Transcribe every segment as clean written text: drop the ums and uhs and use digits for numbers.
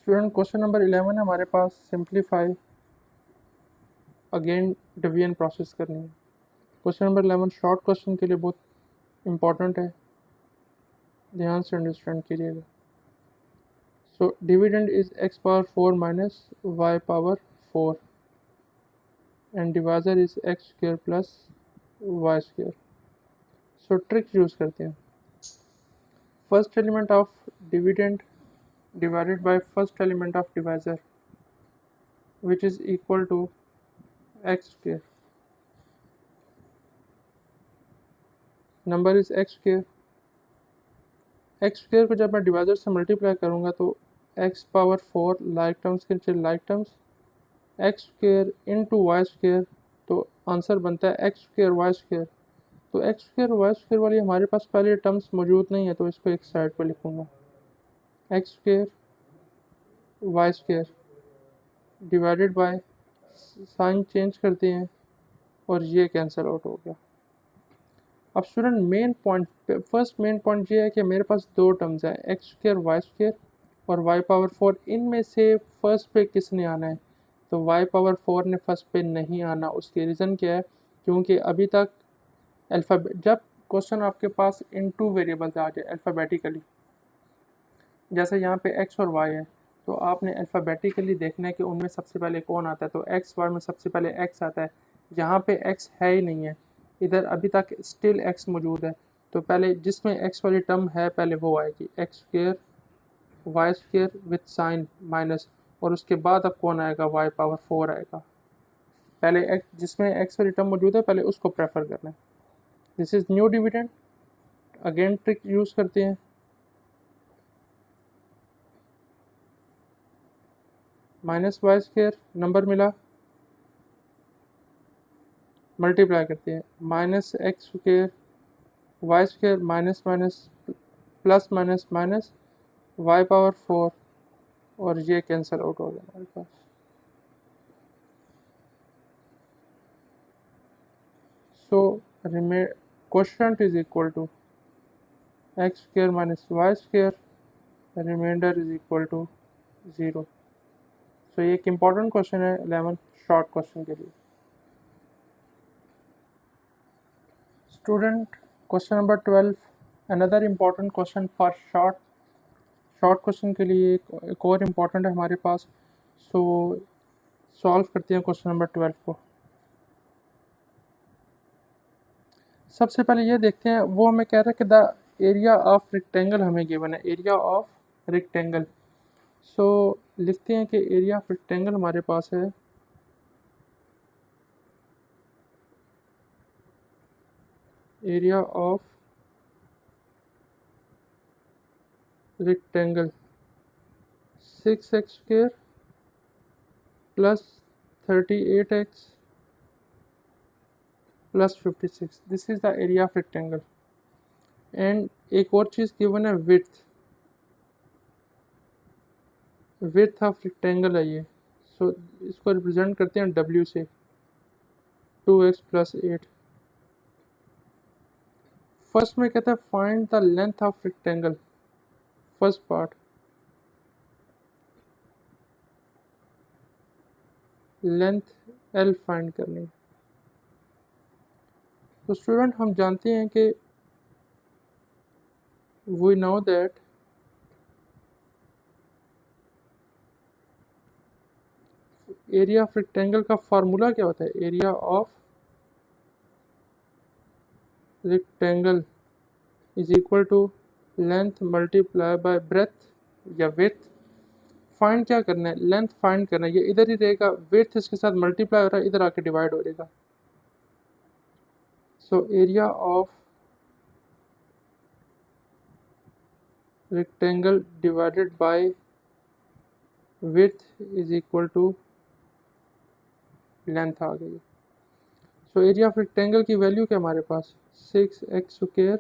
Student question number 11 है हमारे पास। Simplify again division process करनी है। क्वेश्चन नंबर 11 शॉर्ट क्वेश्चन के लिए बहुत इंपॉर्टेंट है, ध्यान से अंडरस्टैंड कीजिएगा। So dividend is x power 4 minus y power 4 and divisor is x square plus y square. So trick use करते हैं। First element of dividend divided by first element of divisor, which is equal to x square. Number is x square. x square को जब मैं divisor से multiply करूँगा तो x power 4 like terms के नीचे like terms x square into y square, तो answer बनता है x स्क्वायर वाई स्क्वायर। तो x स्क्वायर वाई स्क्वायर वाली हमारे पास पहले टर्म्स मौजूद नहीं है, तो इसको एक साइड पर लिखूँगा। x square y square divided by, sign change करते हैं और ये कैंसिल आउट हो गया। अब student main point, first main point ये है कि मेरे पास दो टर्म्स हैं, एक्स स्क्वायर वाई स्क्वायर और वाई पावर 4। इनमें से फर्स्ट पे किसने आना है? तो वाई पावर 4 ने फर्स्ट पे नहीं आना। उसकी रीज़न क्या है? क्योंकि अभी तक जब क्वेश्चन आपके पास इन टू वेरिएबल्स आ जाए अल्फ़ाबेटिकली, जैसे यहाँ पे एक्स और वाई है, तो आपने अल्फ़ाबेटिकली देखना है कि उनमें सबसे पहले कौन आता है। तो एक्स वाई में सबसे पहले एक्स आता है, यहाँ पे एक्स है ही नहीं है, इधर अभी तक स्टिल एक्स मौजूद है। तो पहले जिसमें एक्स वाली टर्म है पहले वो आएगी, x square y square with sign minus, और उसके बाद अब कौन आएगा? वाई पावर 4 आएगा। पहले एक्स जिसमें एक्स वाली टर्म मौजूद है पहले उसको प्रेफर करना है। This is new dividend. Again trick use करते हैं। माइनस वाई स्क्वायर नंबर मिला, मल्टीप्लाई करते हैं, minus x square y square minus minus plus minus minus y power 4, और ये कैंसिल आउट हो गया हमारे पास। So quotient is equal to x square minus y square, reminder is equal to 0। So ये एक इम्पॉर्टेंट क्वेश्चन है 11 short question के लिए। Student question number 12 another important question for short question के लिए एक और इम्पॉर्टेंट है हमारे पास। सो सॉल्व करते हैं क्वेश्चन नंबर 12 को। सबसे पहले ये देखते हैं, वो हमें कह रहा है कि द एरिया ऑफ रेक्टेंगल हमें गिवन है, एरिया ऑफ रेक्टेंगल। सो लिखते हैं कि एरिया ऑफ रेक्टेंगल हमारे पास है area of rectangle 6x square plus 38x plus 56। This is the area of rectangle. And एक और चीज़ गिवन है, विड्थ ऑफ रेक्टेंगल है ये। सो इसको रिप्रेजेंट करते हैं W से, 2x प्लस 8। फर्स्ट में कहता है find the length of rectangle. First part, length L find करनी है। तो स्टूडेंट हम जानते हैं कि we know that area of rectangle का फार्मूला क्या होता है? Area of rectangle is equal to length multiply by breadth या विड्थ। फाइंड क्या करना है? लेंथ फाइंड करना है। ये इधर ही रहेगा, विड्थ इसके साथ मल्टीप्लाई हो रहा है, इधर आके डिवाइड हो जाएगा। So area of rectangle divided by width is equal to length आ गई। सो एरिया ऑफ रेक्टेंगल की वैल्यू क्या हमारे पास? 6x square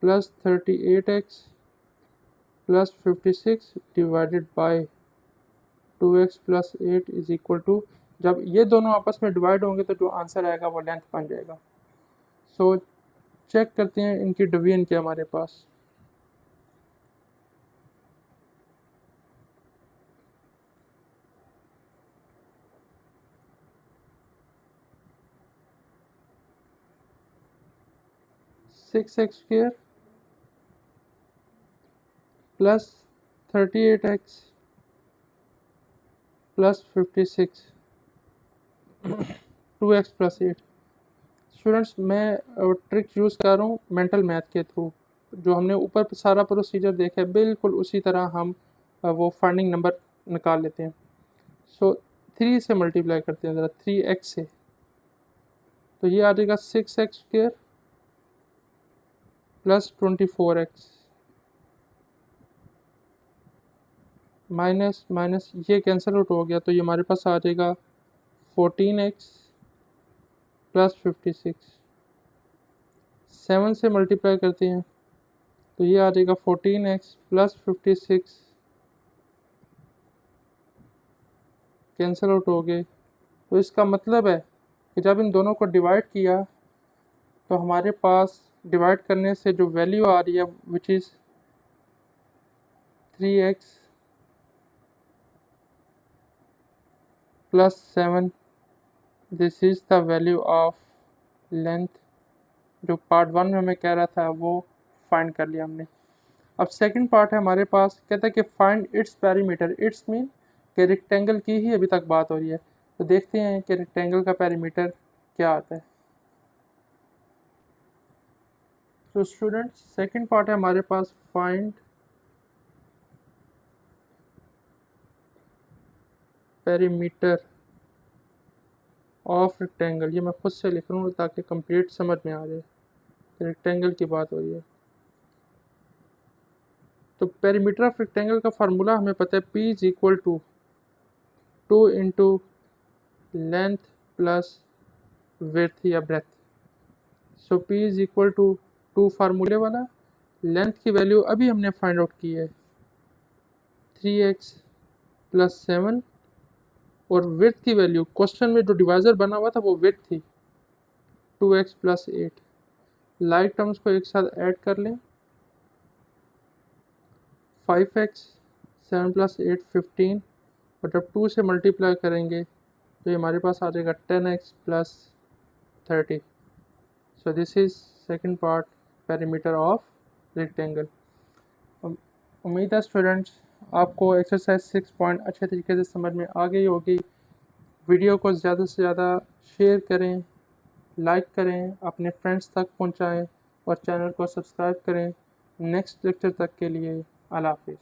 plus 38x plus 56 divided by 2x plus 8 is equal to, जब ये दोनों आपस में डिवाइड होंगे तो जो आंसर आएगा वो लेंथ बन जाएगा। सो चेक करते हैं इनकी डिवीजन क्या हमारे पास। 6x² plus 38x plus 56 2x plus 8। Students मैं ट्रिक यूज़ कर रहा हूँ मेंटल मैथ के थ्रू। जो हमने ऊपर सारा प्रोसीजर देखा है बिल्कुल उसी तरह हम वो फाइंडिंग नंबर निकाल लेते हैं। सो 3 से मल्टीप्लाई करते हैं ज़रा 3x से, तो ये आ जाएगा 6x² plus 24x minus minus ये कैंसिल आउट हो गया, तो ये हमारे पास आ जाएगा 14x प्लस 56। 7 से मल्टीप्लाई करते हैं तो ये आ जाएगा 14x प्लस 56 कैंसिल आउट हो गए। तो इसका मतलब है कि जब इन दोनों को डिवाइड किया तो हमारे पास डिवाइड करने से जो वैल्यू आ रही है which is 3x plus 7, this is the value of length. जो पार्ट 1 में हमें कह रहा था वो फाइंड कर लिया हमने। अब सेकंड पार्ट है हमारे पास, कहता है कि find its perimeter. It's mean कि रेक्टेंगल की ही अभी तक बात हो रही है, तो देखते हैं कि रेक्टेंगल का पेरीमीटर क्या आता है। तो स्टूडेंट्स सेकंड पार्ट है हमारे पास फाइंड पेरीमीटर ऑफ रेक्टेंगल। ये मैं खुद से लिख रहा हूँ ताकि कंप्लीट समझ में आ जाए, रेक्टेंगल की बात हो रही है। तो पेरीमीटर ऑफ रेक्टेंगल का फार्मूला हमें पता है, P is equal to 2 into length plus width या breadth. So P is equal to 2 फार्मूले वाला, लेंथ की वैल्यू अभी हमने फाइंड आउट की है 3x प्लस 7, और विड्थ की वैल्यू क्वेश्चन में जो डिवाइजर बना हुआ था वो विड्थ थी 2x प्लस 8। लाइक टर्म्स को एक साथ ऐड कर लें, 5x 7 प्लस 8 15, और जब 2 से मल्टीप्लाई करेंगे तो ये हमारे पास आ जाएगा 10x plus 30। So this is second part perimeter of rectangle. उम्मीद है स्टूडेंट्स आपको एक्सरसाइज 6 पॉइंट अच्छे तरीके से समझ में आ गई होगी। वीडियो को ज़्यादा से ज़्यादा शेयर करें, लाइक करें, अपने फ्रेंड्स तक पहुंचाएं और चैनल को सब्सक्राइब करें। नेक्स्ट लेक्चर तक के लिए अल्लाह हाफिज़।